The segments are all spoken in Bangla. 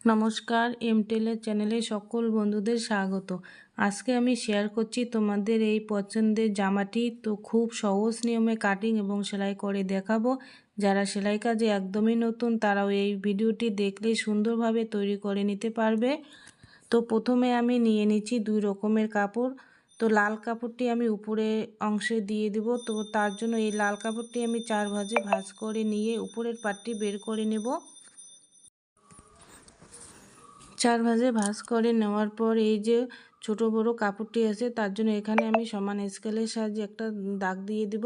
নমস্কার, এমটেলের চ্যানেলে সকল বন্ধুদের স্বাগত। আজকে আমি শেয়ার করছি তোমাদের এই পছন্দের জামাটি। তো খুব সহজ নিয়মে কাটিং এবং সেলাই করে দেখাবো। যারা সেলাই কাজে একদমই নতুন তারাও এই ভিডিওটি দেখলে সুন্দরভাবে তৈরি করে নিতে পারবে। তো প্রথমে আমি নিয়ে নিচ্ছি 2 রকমের কাপড়। তো লাল কাপড়টি আমি উপরে অংশে দিয়ে দেব। তো তার জন্য এই লাল কাপড়টি আমি 4 ভাঁজে ভাঁজ করে নিয়ে উপরের পাটটি বের করে নেব। 4 ভাঁজে ভাঁজ করে নেওয়ার পর এই যে ছোট বড় কাপড়টি আছে তার জন্য এখানে আমি সমান স্কেলের সাহায্যে একটা দাগ দিয়ে দিব।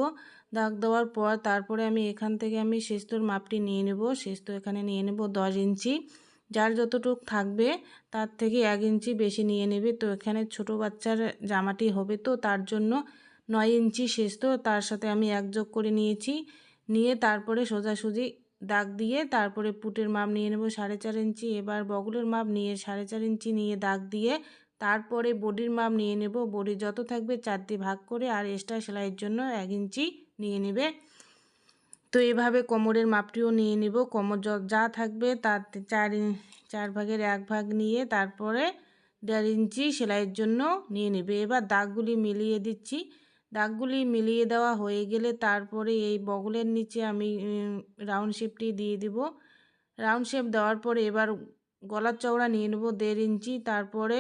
দাগ দেওয়ার পর তারপরে আমি এখান থেকে আমি শেষতোর মাপটি নিয়ে নেব। শেষতো এখানে নিয়ে নেব 10 ইঞ্চি। যার যতটুক থাকবে তার থেকে 1 ইঞ্চি বেশি নিয়ে নেবে। তো এখানে ছোট বাচ্চার জামাটি হবে, তো তার জন্য 9 ইঞ্চি শেষতো, তার সাথে আমি 1 যোগ করে নিয়েছি। নিয়ে তারপরে সোজাসুজি দাগ দিয়ে তারপরে পুটের মাপ নিয়ে নেব 4.5 ইঞ্চি। এবার বগলের মাপ নিয়ে 4.5 ইঞ্চি নিয়ে দাগ দিয়ে তারপরে বডির মাপ নিয়ে নেব। বডি যত থাকবে 4 দিয়ে ভাগ করে আর এক্সট্রা সেলাইয়ের জন্য 1 ইঞ্চি নিয়ে নেবে। তো এভাবে কোমরের মাপটিও নিয়ে নেব। কোমর যা থাকবে তার 4 ভাগের 1 ভাগ নিয়ে তারপরে 1.5 ইঞ্চি সেলাইয়ের জন্য নিয়ে নেবে। এবার দাগগুলি মিলিয়ে দিচ্ছি। দাগগুলি মিলিয়ে দেওয়া হয়ে গেলে তারপরে এই বগলের নিচে আমি রাউন্ড শেপটি দিয়ে দেব। রাউন্ড শেপ দেওয়ার পরে এবার গলার চওড়া নিয়ে নেব 1.5 ইঞ্চি। তারপরে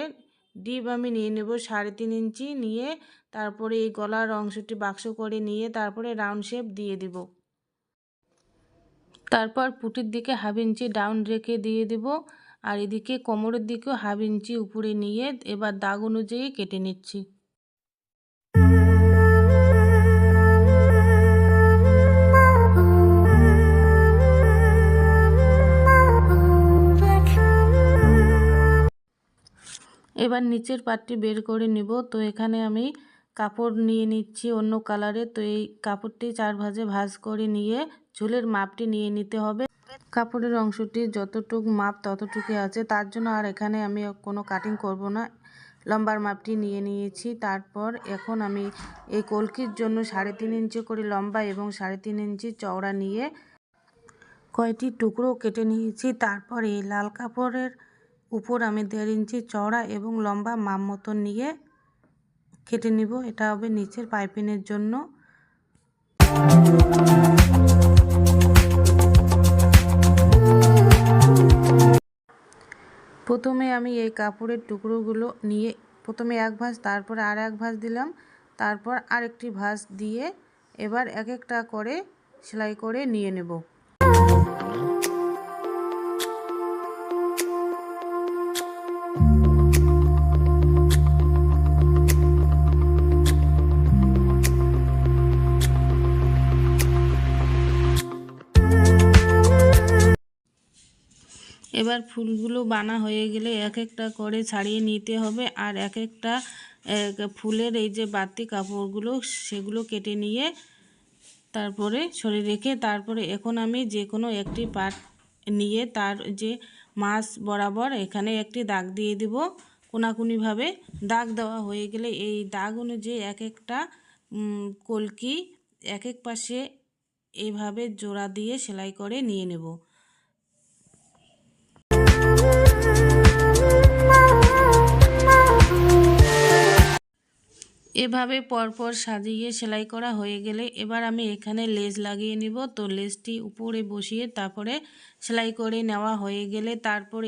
ডিপ আমি নিয়ে নেব 3.5 ইঞ্চি নিয়ে তারপরে এই গলার অংশটি বাক্স করে নিয়ে তারপরে রাউন্ড শেপ দিয়ে দেব। তারপর পুটির দিকে 1/2 ইঞ্চি ডাউন রেখে দিয়ে দেব আর এদিকে কোমরের দিকেও 1/2 ইঞ্চি উপরে নিয়ে এবার দাগ অনুযায়ী কেটে নিচ্ছি। এবার নিচের পাটটি বের করে নিব। তো এখানে আমি কাপড় নিয়ে নিচ্ছি অন্য কালারে। তো এই কাপড়টি 4 ভাঁজে ভাঁজ করে নিয়ে ঝুলের মাপটি নিয়ে নিতে হবে। কাপড়ের অংশটি যতটুকু মাপ ততটুকু আছে, তার জন্য আর এখানে আমি কোনো কাটিং করব না। লম্বার মাপটি নিয়ে নিয়েছি। তারপর এখন আমি এই কলকির জন্য 3.5 ইঞ্চি করে লম্বা এবং 3.5 ইঞ্চি চওড়া নিয়ে কয়টি টুকরো কেটে নিয়েছি। তারপর এই লাল কাপড়ের উপর আমি 1.5 ইঞ্চি চওড়া এবং লম্বা মাপ মতো নিয়ে কেটে নিব। এটা হবে নিচের পাইপিংয়ের জন্য। প্রথমে আমি এই কাপড়ের টুকরোগুলো নিয়ে প্রথমে 1 ভাঁজ, তারপরে আর 1 ভাঁজ দিলাম, তারপর আরেকটি ভাঁজ দিয়ে এবার এক একটা করে সেলাই করে নিয়ে নেব। এবার ফুলগুলো বানা হয়ে গেলে এক একটা করে ছাড়িয়ে নিতে হবে আর এক একটা ফুলের এই যে বাড়তি কাপড়গুলো সেগুলো কেটে নিয়ে তারপরে সরিয়ে রেখে তারপরে এখন আমি যে কোনো একটি পার্ট নিয়ে তার যে মাছ বরাবর এখানে একটি দাগ দিয়ে দেব। কোনাকুনিভাবে দাগ দেওয়া হয়ে গেলে এই দাগ অনুযায়ী এক একটা কলকি এক এক পাশে এইভাবে জোড়া দিয়ে সেলাই করে নিয়ে নেব। এভাবে পরপর সাজিয়ে সেলাই করা হয়ে গেলে এবার আমি এখানে লেস লাগিয়ে নিব। তো লেসটি উপরে বসিয়ে তারপরে সেলাই করে নেওয়া হয়ে গেলে তারপরে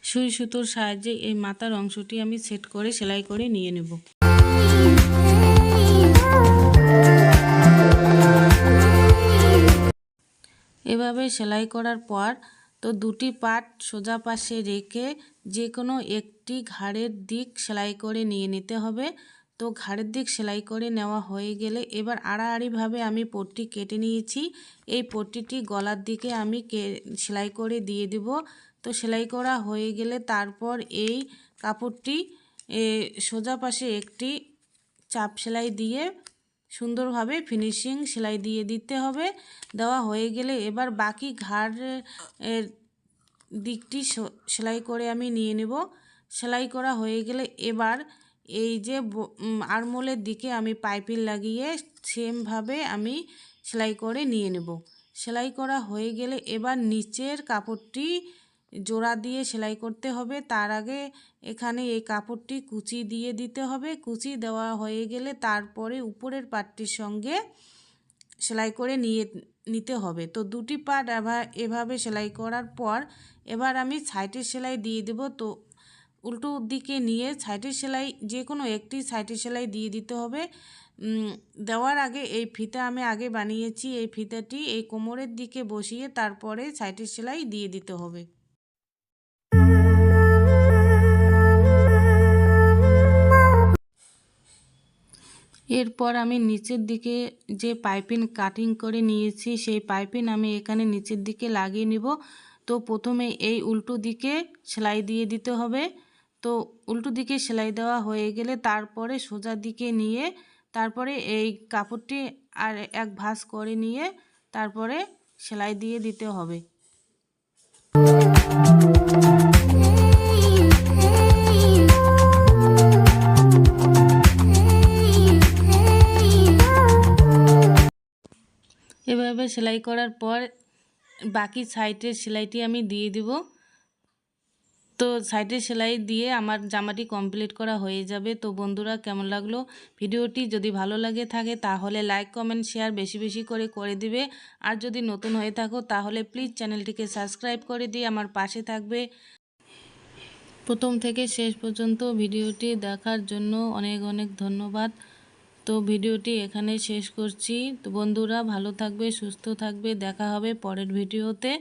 সুই সুতোর সাহায্যে এই মাথার অংশটি আমি সেট করে সেলাই করে নিয়ে নেব। এভাবে সেলাই করার পর তো দুটি পাট সোজা পাশে রেখে যে কোনো একটি ঘাড়ের দিক সেলাই করে নিয়ে নিতে হবে। তো ঘাড়ের দিক সেলাই করে নেওয়া হয়ে গেলে এবার আড়াআড়িভাবে আমি পট্টি কেটে নিয়েছি। এই পট্টিটি গলার দিকে আমি সেলাই করে দিয়ে দেব। তো সেলাই করা হয়ে গেলে তারপর এই কাপড়টি সোজা পাশে একটি চাপ সেলাই দিয়ে সুন্দরভাবে ফিনিশিং সেলাই দিয়ে দিতে হবে। দেওয়া হয়ে গেলে এবার বাকি ঘাড়ের দিকটি সেলাই করে আমি নিয়ে নেব। সেলাই করা হয়ে গেলে এবার এই যে আরমোলের দিকে আমি পাইপিং লাগিয়ে সেমভাবে আমি সেলাই করে নিয়ে নেব। সেলাই করা হয়ে গেলে এবার নিচের কাপড়টি জোড়া দিয়ে সেলাই করতে হবে। তার আগে এখানে এই কাপড়টি কুচি দিয়ে দিতে হবে। কুচি দেওয়া হয়ে গেলে তারপরে উপরের পাটটির সঙ্গে সেলাই করে নিতে হবে। তো দুটি পাট এভাবে সেলাই করার পর এবার আমি সাইডের সেলাই দিয়ে দেব। তো উল্টো দিকে নিয়ে সাইডের সেলাই যে কোনো একটি সাইডের সেলাই দিয়ে দিতে হবে। দেওয়ার আগে এই ফিতা আমি আগে বানিয়েছি, এই ফিতাটি এই কোমরের দিকে বসিয়ে তারপরে সাইডের সেলাই দিয়ে দিতে হবে। এরপর আমি নিচের দিকে যে পাইপিং কাটিং করে নিয়েছি সেই পাইপিং আমি এখানে নিচের দিকে লাগিয়ে নিব। তো প্রথমে এই উল্টো দিকে সেলাই দিয়ে দিতে হবে। তো উল্টো দিকে সেলাই দেওয়া হয়ে গেলে তারপরে সোজা দিকে নিয়ে তারপরে এই কাপড়টি আর এক ভাঁজ করে নিয়ে তারপরে সেলাই দিয়ে দিতে হবে। এভাবে সেলাই করার পর বাকি সাইডের সেলাইটি আমি দিয়ে দিব। তো সাইডের সেলাই দিয়ে আমার জামাটি কমপ্লিট করা হয়ে যাবে। তো বন্ধুরা, কেমন লাগলো ভিডিওটি? যদি ভালো লাগে থাকে তাহলে লাইক কমেন্ট শেয়ার বেশি বেশি করে দিবে। আর যদি নতুন হয়ে থাকো তাহলে প্লিজ চ্যানেলটিকে সাবস্ক্রাইব করে দিয়ে আমার পাশে থাকবে। প্রথম থেকে শেষ পর্যন্ত ভিডিওটি দেখার জন্য অনেক অনেক ধন্যবাদ। তো ভিডিওটি এখানে শেষ করছি। তো বন্ধুরা, ভালো থাকবে, সুস্থ থাকবে, দেখা হবে পরের ভিডিওতে।